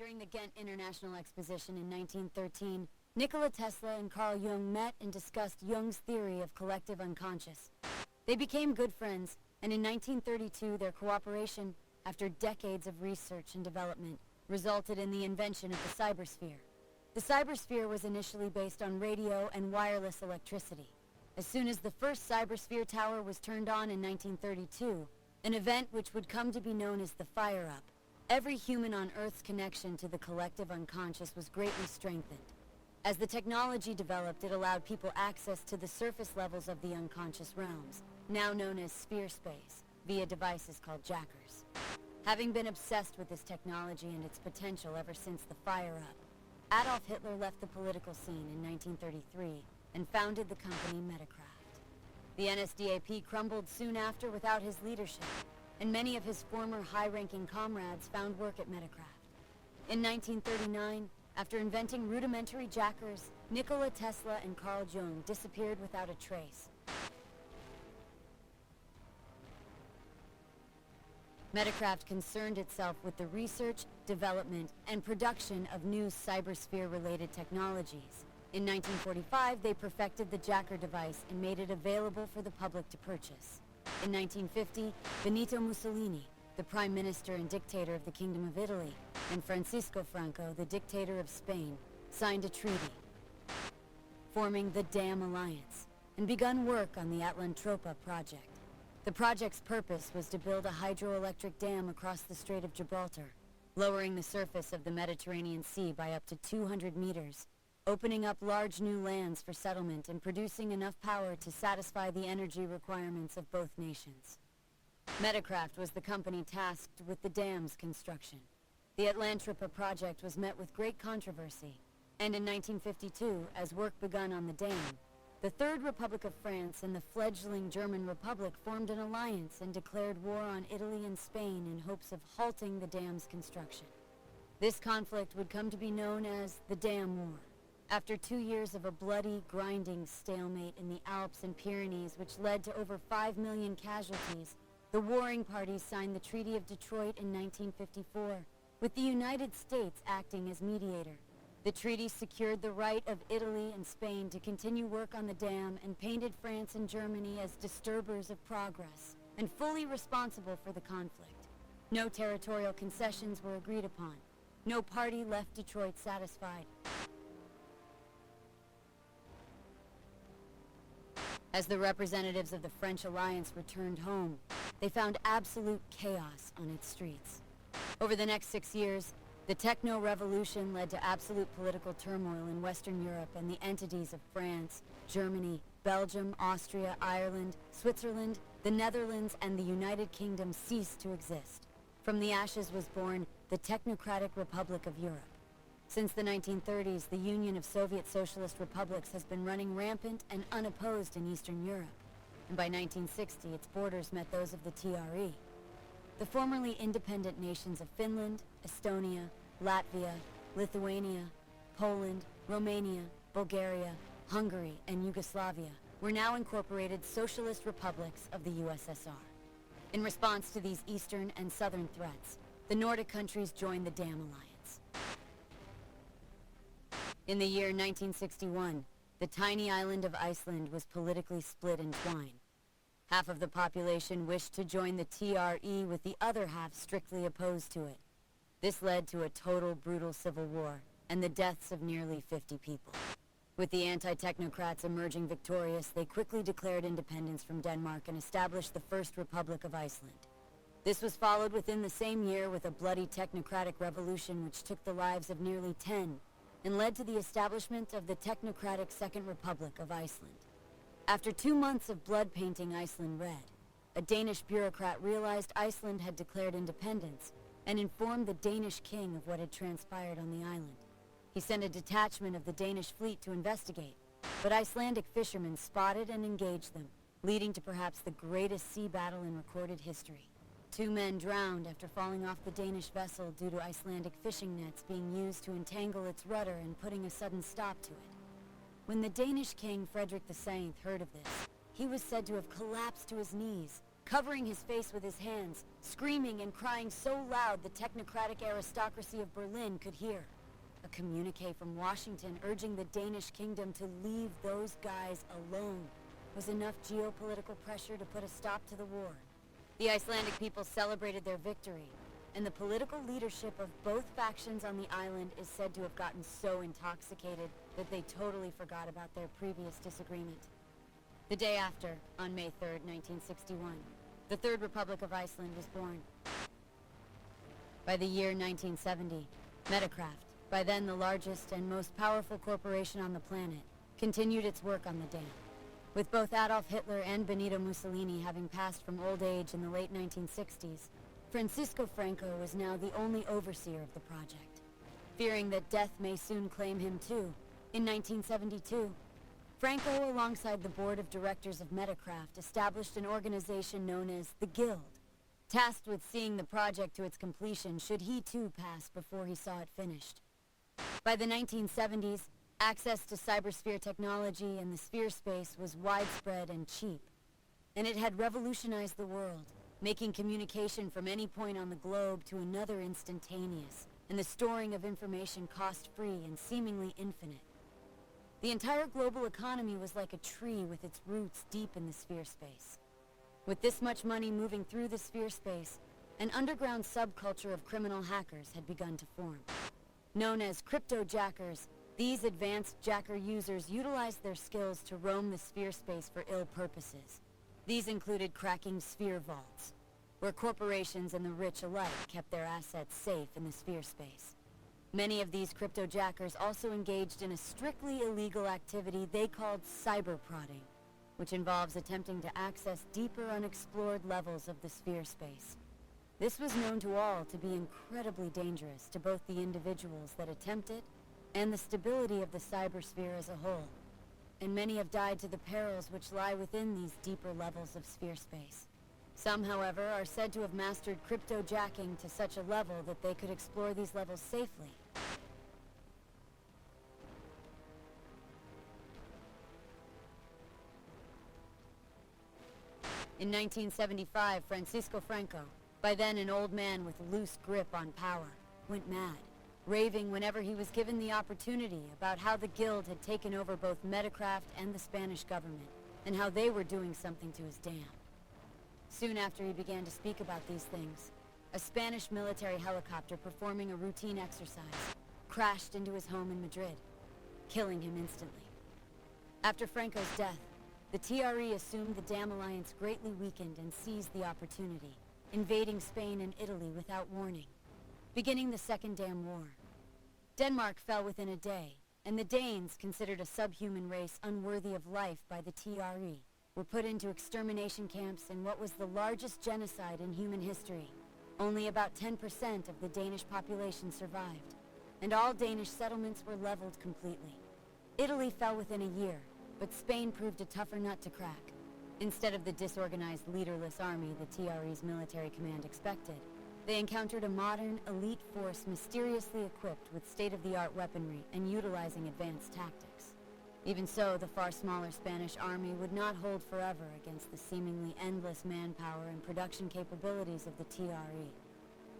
During the Ghent International Exposition in 1913, Nikola Tesla and Carl Jung met and discussed Jung's theory of collective unconscious. They became good friends, and in 1932 their cooperation, after decades of research and development, resulted in the invention of the cybersphere. The cybersphere was initially based on radio and wireless electricity. As soon as the first cybersphere tower was turned on in 1932, an event which would come to be known as the fire-up, every human on Earth's connection to the collective unconscious was greatly strengthened. As the technology developed, it allowed people access to the surface levels of the unconscious realms, now known as sphere space, via devices called jackers. Having been obsessed with this technology and its potential ever since the fire-up, Adolf Hitler left the political scene in 1933 and founded the company Metacraft. The NSDAP crumbled soon after without his leadership, and many of his former high-ranking comrades found work at Metacraft. In 1939, after inventing rudimentary jackers, Nikola Tesla and Carl Jung disappeared without a trace. Metacraft concerned itself with the research, development, and production of new cybersphere-related technologies. In 1945, they perfected the jacker device and made it available for the public to purchase. In 1950, Benito Mussolini, the Prime Minister and dictator of the Kingdom of Italy, and Francisco Franco, the dictator of Spain, signed a treaty, forming the Dam Alliance, and begun work on the Atlantropa project. The project's purpose was to build a hydroelectric dam across the Strait of Gibraltar, lowering the surface of the Mediterranean Sea by up to 200 meters, opening up large new lands for settlement and producing enough power to satisfy the energy requirements of both nations. Metacraft was the company tasked with the dam's construction. The Atlantropa project was met with great controversy, and in 1952, as work begun on the dam, the Third Republic of France and the fledgling German Republic formed an alliance and declared war on Italy and Spain in hopes of halting the dam's construction. This conflict would come to be known as the Dam War. After 2 years of a bloody, grinding stalemate in the Alps and Pyrenees, which led to over 5 million casualties, the warring parties signed the Treaty of Detroit in 1954, with the United States acting as mediator. The treaty secured the right of Italy and Spain to continue work on the dam and painted France and Germany as disturbers of progress and fully responsible for the conflict. No territorial concessions were agreed upon. No party left Detroit satisfied. As the representatives of the French alliance returned home, they found absolute chaos on its streets. Over the next 6 years, the techno-revolution led to absolute political turmoil in Western Europe, and the entities of France, Germany, Belgium, Austria, Ireland, Switzerland, the Netherlands, and the United Kingdom ceased to exist. From the ashes was born the Technocratic Republic of Europe. Since the 1930s, the Union of Soviet Socialist Republics has been running rampant and unopposed in Eastern Europe, and by 1960 its borders met those of the TRE. The formerly independent nations of Finland, Estonia, Latvia, Lithuania, Poland, Romania, Bulgaria, Hungary, and Yugoslavia were now incorporated socialist republics of the USSR. In response to these eastern and southern threats, the Nordic countries joined the Dam Alliance. In the year 1961, the tiny island of Iceland was politically split in twine. Half of the population wished to join the TRE, with the other half strictly opposed to it. This led to a total brutal civil war and the deaths of nearly 50 people. With the anti-technocrats emerging victorious, they quickly declared independence from Denmark and established the First Republic of Iceland. This was followed within the same year with a bloody technocratic revolution which took the lives of nearly 10 and led to the establishment of the Technocratic Second Republic of Iceland. After 2 months of blood painting Iceland red, a Danish bureaucrat realized Iceland had declared independence and informed the Danish king of what had transpired on the island. He sent a detachment of the Danish fleet to investigate, but Icelandic fishermen spotted and engaged them, leading to perhaps the greatest sea battle in recorded history. 2 men drowned after falling off the Danish vessel due to Icelandic fishing nets being used to entangle its rudder and putting a sudden stop to it. When the Danish king Frederick II heard of this, he was said to have collapsed to his knees, covering his face with his hands, screaming and crying so loud the technocratic aristocracy of Berlin could hear. A communique from Washington urging the Danish kingdom to leave those guys alone was enough geopolitical pressure to put a stop to the war. The Icelandic people celebrated their victory, and the political leadership of both factions on the island is said to have gotten so intoxicated that they totally forgot about their previous disagreement. The day after, on May 3rd, 1961, the Third Republic of Iceland was born. By the year 1970, Metacraft, by then the largest and most powerful corporation on the planet, continued its work on the dam. With both Adolf Hitler and Benito Mussolini having passed from old age in the late 1960s, Francisco Franco was now the only overseer of the project. Fearing that death may soon claim him too, in 1972, Franco, alongside the board of directors of Metacraft, established an organization known as the Guild, tasked with seeing the project to its completion should he too pass before he saw it finished. By the 1970s, access to cybersphere technology and the sphere space was widespread and cheap, and it had revolutionized the world, making communication from any point on the globe to another instantaneous, and the storing of information cost-free and seemingly infinite. The entire global economy was like a tree with its roots deep in the sphere space. With this much money moving through the sphere space, an underground subculture of criminal hackers had begun to form. Known as crypto-jackers, these advanced jacker users utilized their skills to roam the sphere space for ill purposes. These included cracking sphere vaults, where corporations and the rich alike kept their assets safe in the sphere space. Many of these crypto-jackers also engaged in a strictly illegal activity they called cyber-prodding, which involves attempting to access deeper unexplored levels of the sphere space. This was known to all to be incredibly dangerous to both the individuals that attempt it and the stability of the cybersphere as a whole, and many have died to the perils which lie within these deeper levels of sphere space. Some, however, are said to have mastered crypto-jacking to such a level that they could explore these levels safely. In 1975, Francisco Franco, by then an old man with a loose grip on power, went mad, raving whenever he was given the opportunity about how the Guild had taken over both Metacraft and the Spanish government, and how they were doing something to his dam. Soon after he began to speak about these things, a Spanish military helicopter performing a routine exercise crashed into his home in Madrid, killing him instantly. After Franco's death, the TRE assumed the Dam Alliance greatly weakened and seized the opportunity, invading Spain and Italy without warning, beginning the Second Dam War. Denmark fell within a day, and the Danes, considered a subhuman race unworthy of life by the TRE, were put into extermination camps in what was the largest genocide in human history. Only about 10% of the Danish population survived, and all Danish settlements were leveled completely. Italy fell within a year, but Spain proved a tougher nut to crack. Instead of the disorganized, leaderless army the TRE's military command expected, they encountered a modern, elite force mysteriously equipped with state-of-the-art weaponry and utilizing advanced tactics. Even so, the far smaller Spanish army would not hold forever against the seemingly endless manpower and production capabilities of the TRE.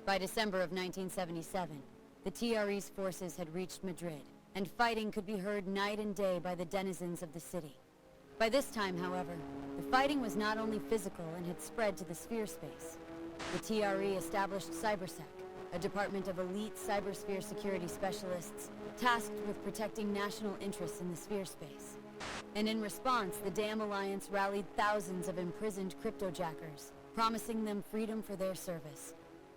By December of 1977, the TRE's forces had reached Madrid, and fighting could be heard night and day by the denizens of the city. By this time, however, the fighting was not only physical and had spread to the sphere space. The TRE established CYBERSEC, a department of elite cybersphere security specialists tasked with protecting national interests in the sphere space. And in response, the Dam Alliance rallied thousands of imprisoned cryptojackers, promising them freedom for their service.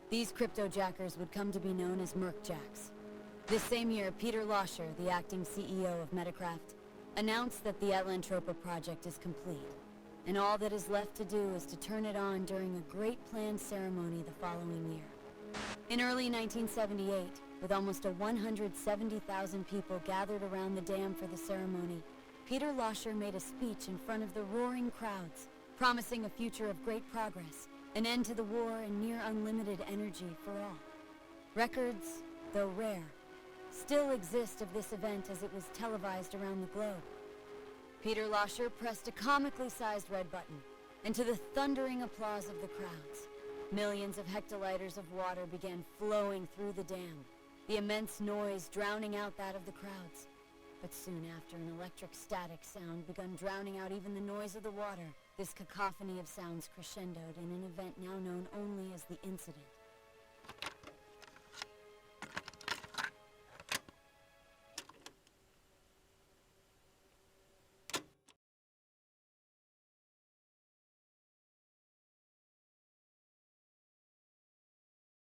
These cryptojackers would come to be known as Mercjacks. This same year, Peter Loscher, the acting CEO of Metacraft, announced that the Atlantropa project is complete, and all that is left to do is to turn it on during a great planned ceremony the following year. In early 1978, with almost 170,000 people gathered around the dam for the ceremony, Peter Loscher made a speech in front of the roaring crowds, promising a future of great progress, an end to the war, and near unlimited energy for all. Records, though rare, still exist of this event as it was televised around the globe. Peter Loscher pressed a comically sized red button, and to the thundering applause of the crowds, millions of hectoliters of water began flowing through the dam, the immense noise drowning out that of the crowds. But soon after, an electric static sound began drowning out even the noise of the water. This cacophony of sounds crescendoed in an event now known only as the incident.